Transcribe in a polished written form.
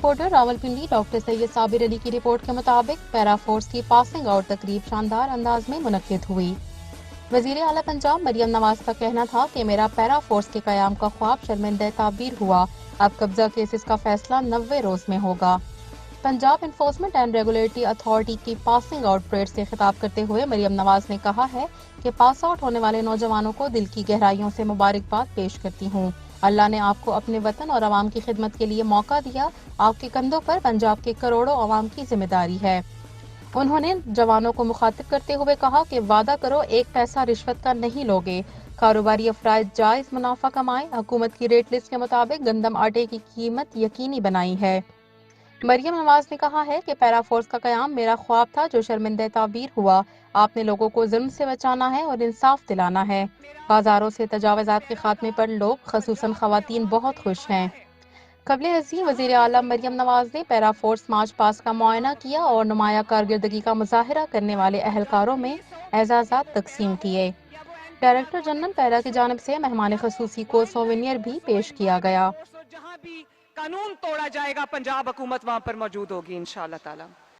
Reporter Rawalpindi doctor سید صابر علی کی report کے مطابق پیرا فورس کی پاسنگ آؤٹ تقریب شاندار انداز میں منعقد ہوئی۔ وزیر اعلیٰ پنجاب مریم نواز کا کہنا تھا کہ میرا پیرا فورس کے قیام کا خواب شرمندہ تعبیر ہوا، اب قبضہ کیسز کا فیصلہ 90 روز میں ہوگا۔ Punjab enforcement and regulatory authority کی پاسنگ آؤٹ پریڈ سے خطاب کرتے ہوئے مریم نواز نے کہا ہے کہ پاس آؤٹ ہونے والے نوجوانوں کو دل کی گہرائیوں سے مبارکباد پیش کرتی ہوں۔ اللہ نے آپ کو اپنے وطن اور عوام کی خدمت کے لیے موقع دیا، آپ کے کندھوں پر پنجاب کے کروڑوں عوام کی ذمہ داری ہے۔ انہوں نے جوانوں کو مخاطب کرتے ہوئے کہا کہ وعدہ کرو ایک پیسہ رشوت کا نہیں لوگے، کاروباری افراد جائز منافع کمائیں، حکومت کی ریٹ لسٹ کے مطابق گندم آٹے کی قیمت یقینی بنائی ہے۔ مریم نواز نے کہا ہے کہ پیرا فورس کا قیام میرا خواب تھا جو شرمندہ تعبیر ہوا، آپ نے لوگوں کو ظلم سے بچانا ہے اور انصاف دلانا ہے۔ بازاروں سے تجاوزات کے خاتمے پر لوگ خصوصاً خواتین بہت خوش ہیں۔ قبل ازیں وزیر اعلیٰ مریم نواز نے پیرا فورس مارچ پاس کا معائنہ کیا اور نمایاں کارکردگی کا مظاہرہ کرنے والے اہلکاروں میں اعزازات تقسیم کیے۔ ڈائریکٹر جنرل پیرا کی جانب سے مہمان خصوصی کو سووینیر بھی پیش کیا گیا۔ جہاں بھی قانون توڑا جائے گا پنجاب حکومت وہاں پر موجود ہوگی انشاءاللہ تعالی۔